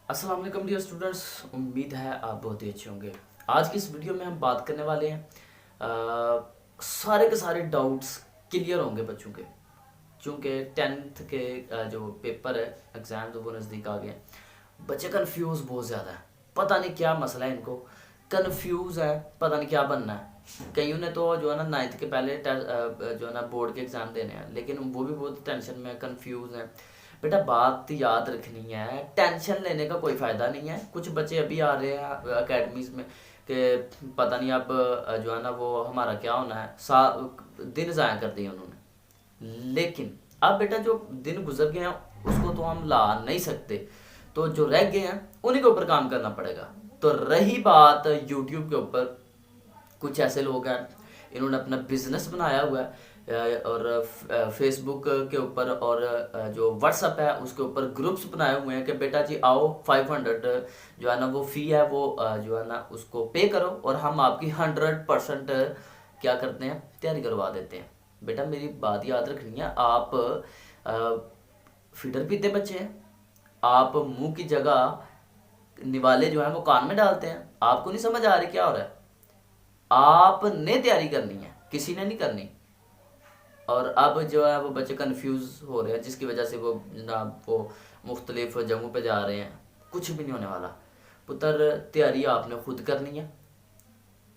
अस्सलाम वालेकुम dear students, उम्मीद है आप बहुत ही अच्छे होंगे। आज की इस वीडियो में हम बात करने वाले हैं सारे के सारे डाउट्स क्लियर होंगे बच्चों के। चूँकि टेंथ के जो पेपर है, एग्ज़ाम तो वो नज़दीक आ गए हैं। बच्चे कन्फ्यूज़ बहुत ज़्यादा है, पता नहीं क्या मसला है इनको, कन्फ्यूज़ है, पता नहीं क्या बनना है। कईयों ने तो जो है ना 9th के पहले जो है ना बोर्ड के एग्ज़ाम देने हैं, लेकिन वो भी बहुत टेंशन में कन्फ्यूज़ हैं। बेटा बात याद रखनी है, टेंशन लेने का कोई फ़ायदा नहीं है। कुछ बच्चे अभी आ रहे हैं अकेडमीज़ में कि पता नहीं अब जो है ना वो हमारा क्या होना है, दिन ज़ाया कर दिए उन्होंने। लेकिन अब बेटा जो दिन गुजर गए हैं उसको तो हम ला नहीं सकते, तो जो रह गए हैं उन्हीं के ऊपर काम करना पड़ेगा। तो रही बात यूट्यूब के ऊपर, कुछ ऐसे लोग हैं इन्होंने अपना बिजनेस बनाया हुआ है और फेसबुक के ऊपर और जो व्हाट्सअप है उसके ऊपर ग्रुप्स बनाए हुए हैं कि बेटा जी आओ 500 जो है ना वो फ़ी है वो जो है ना उसको पे करो और हम आपकी 100% क्या करते हैं, तैयारी करवा देते हैं। बेटा मेरी बात याद रखनी है, आप फीडर पीते बच्चे हैं, आप मुंह की जगह निवाले जो है वो कान में डालते हैं। आपको नहीं समझ आ रही क्या हो रहा है? आपने तैयारी करनी है, किसी ने नहीं करनी। और अब जो है वो बच्चे कंफ्यूज हो रहे हैं, जिसकी वजह से वो जनाब वो मुख्तलिफ जगहों पे जा रहे हैं। कुछ भी नहीं होने वाला पुत्र, तैयारी आपने खुद करनी है।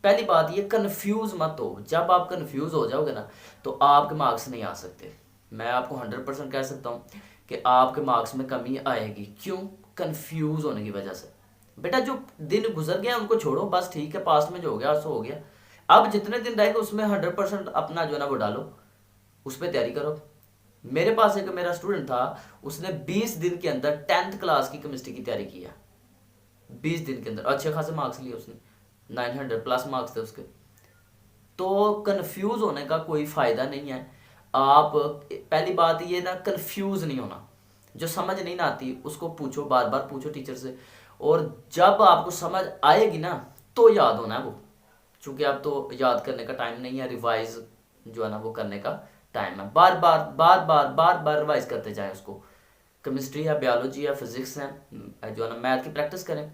पहली बात ये, कंफ्यूज मत हो। जब आप कंफ्यूज हो जाओगे ना तो आपके मार्क्स नहीं आ सकते। मैं आपको 100% कह सकता हूँ कि आपके मार्क्स में कमी आएगी। क्यों? कंफ्यूज होने की वजह से। बेटा जो दिन गुजर गया उनको छोड़ो, बस ठीक है, पास्ट में जो हो गया सो हो गया। अब जितने दिन रहेंगे उसमें 100% अपना जो है ना वो डालो, उस पर तैयारी करो। मेरे पास एक मेरा स्टूडेंट था, उसने 20 दिन के अंदर 10th क्लास की केमिस्ट्री की तैयारी की है। 20 दिन के अंदर अच्छे खासे मार्क्स लिए उसने, 900+ मार्क्स थे उसके। तो कंफ्यूज होने का कोई फ़ायदा नहीं है। आप पहली बात ये ना, कंफ्यूज नहीं होना। जो समझ नहीं ना आती उसको पूछो, बार बार पूछो टीचर से, और जब आपको समझ आएगी ना तो याद होना है वो। चूँकि अब तो याद करने का टाइम नहीं है, रिवाइज जो है ना वो करने का टाइम है। बार बार बार बार बार बार रिवाइज करते जाएं उसको। केमिस्ट्री है, बायोलॉजी है, फिजिक्स है, जो है ना मैथ की प्रैक्टिस करें।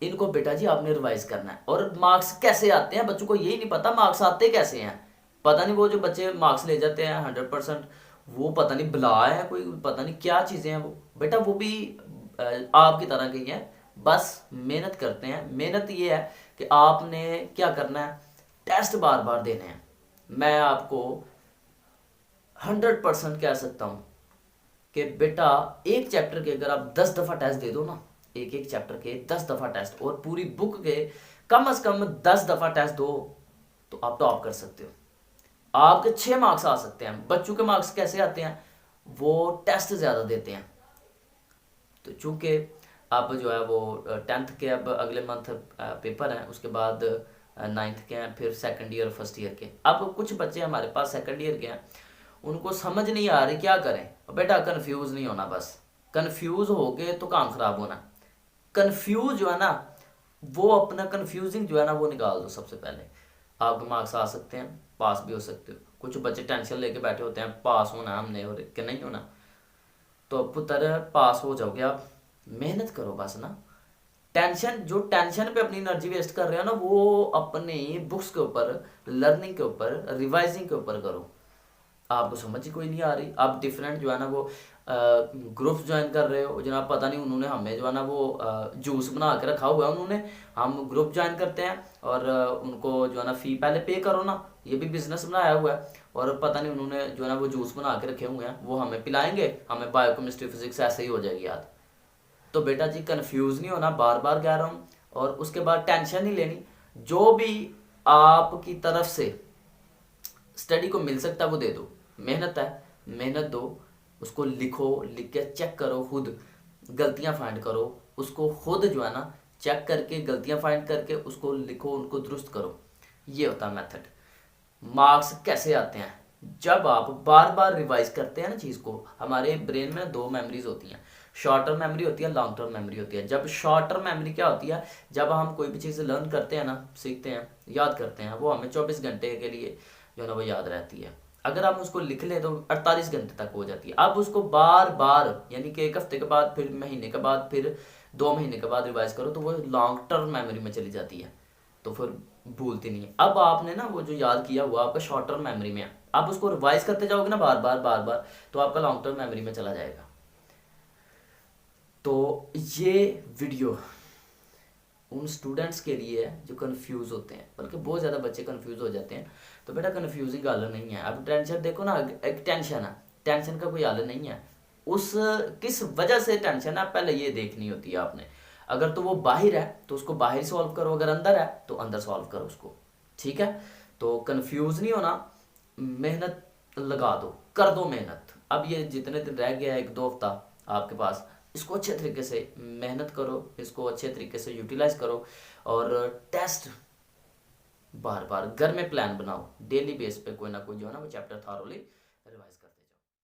इनको बेटा जी आपने रिवाइज करना है। और मार्क्स कैसे आते हैं बच्चों को यही नहीं पता, मार्क्स आते कैसे हैं पता नहीं। वो जो बच्चे मार्क्स ले जाते हैं 100%, वो पता नहीं बला है कोई, पता नहीं क्या चीज़ें हैं वो। बेटा वो भी आपकी तरह की हैं, बस मेहनत करते हैं। मेहनत ये है कि आपने क्या करना है, टेस्ट बार बार देने हैं। मैं आपको 100% कह सकता हूँ कि बेटा एक चैप्टर के अगर आप 10 दफ़ा टेस्ट दे दो ना, एक एक चैप्टर के 10 दफ़ा टेस्ट, और पूरी बुक के कम से कम 10 दफ़ा टेस्ट दो, तो आप टॉप कर सकते हो। आपके 6 मार्क्स आ सकते हैं। बच्चों के मार्क्स कैसे आते हैं? वो टेस्ट ज़्यादा देते हैं। तो चूंकि अब जो है वो 10th के अब अगले मंथ पेपर हैं, उसके बाद 9th के हैं, फिर सेकंड ईयर फर्स्ट ईयर के। अब कुछ बच्चे हमारे पास सेकंड ईयर के हैं, उनको समझ नहीं आ रही क्या करें। बेटा कंफ्यूज नहीं होना, बस कंफ्यूज हो गए तो काम खराब होना। कंफ्यूज जो है ना वो अपना कंफ्यूजिंग जो है ना वो निकाल दो। सबसे पहले आपके मार्क्स आ सकते हैं, पास भी हो सकते हो। कुछ बच्चे टेंशन लेके बैठे होते हैं, पास होना हमने और कि नहीं होना। तो पुत्र पास हो जाओगे आप, मेहनत करो बस ना। टेंशन, जो टेंशन पे अपनी एनर्जी वेस्ट कर रहे हो ना, वो अपनी बुक्स के ऊपर, लर्निंग के ऊपर, रिवाइजिंग के ऊपर करो। आपको समझ ही कोई नहीं आ रही। आप डिफरेंट जो है ना वो ग्रुप्स ज्वाइन कर रहे हो जनाब, पता नहीं उन्होंने हमें जो है ना वो जूस बना के रखा हुआ है उन्होंने। हम ग्रुप ज्वाइन करते हैं और उनको जो है ना फ़ी पहले पे करो ना, ये भी बिजनेस बनाया हुआ है। और पता नहीं उन्होंने जो है ना वो जूस बना के रखे हुए हैं, वो हमें पिलाएंगे, हमें बायोकेमिस्ट्री फिजिक्स ऐसे ही हो जाएगी याद। तो बेटा जी कंफ्यूज नहीं होना, बार बार कह रहा हूँ। और उसके बाद टेंशन नहीं लेनी। जो भी आपकी तरफ से स्टडी को मिल सकता है वो दे दो। मेहनत है, मेहनत दो, उसको लिखो, लिख के चेक करो, खुद गलतियां फाइंड करो, उसको खुद जो है ना चेक करके गलतियां फाइंड करके उसको लिखो, उनको दुरुस्त करो। ये होता है मेथड। मार्क्स कैसे आते हैं? जब आप बार बार रिवाइज करते हैं ना चीज़ को। हमारे ब्रेन में 2 मेमोरीज होती हैं, शॉर्ट टर्म मेमोरी होती है, लॉन्ग टर्म मेमोरी होती है। जब शॉर्ट टर्म मेमोरी क्या होती है, जब हम कोई भी चीज़ लर्न करते हैं ना, सीखते हैं, याद करते हैं, वो हमें 24 घंटे के लिए जो है ना वो याद रहती है। अगर आप उसको लिख लें तो 48 घंटे तक हो जाती है। अब उसको बार बार यानी कि 1 हफ्ते के बाद, फिर महीने के बाद, फिर 2 महीने के बाद रिवाइज करो तो वो लॉन्ग टर्म मेमोरी में चली जाती है, तो फिर भूलती नहीं है। अब आपने ना वो जो याद किया हुआ आपका शॉर्ट टर्म मेमोरी में है, आप उसको रिवाइज करते जाओगे ना बार बार बार बार, तो आपका लॉन्ग टर्म मेमोरी में चला जाएगा। तो ये वीडियो उन स्टूडेंट्स के लिए है जो कंफ्यूज होते हैं, बल्कि बहुत ज़्यादा बच्चे कंफ्यूज हो जाते हैं। तो बेटा कंफ्यूजिंग हल नहीं है। अब टेंशन देखो ना, एक टेंशन है, टेंशन का कोई हल नहीं है। उस किस वजह से टेंशन है पहले ये देखनी होती है आपने। अगर तो वो बाहर है तो उसको बाहर सॉल्व करो, अगर अंदर है तो अंदर सॉल्व करो उसको, ठीक है। तो कंफ्यूज नहीं होना, मेहनत लगा दो, कर दो मेहनत। अब ये जितने दिन रह गया है, 1-2 हफ्ता आपके पास, इसको अच्छे तरीके से मेहनत करो, इसको अच्छे तरीके से यूटिलाइज करो। और टेस्ट बार बार घर में प्लान बनाओ, डेली बेस पे कोई ना कोई जो है ना वो चैप्टर थारोली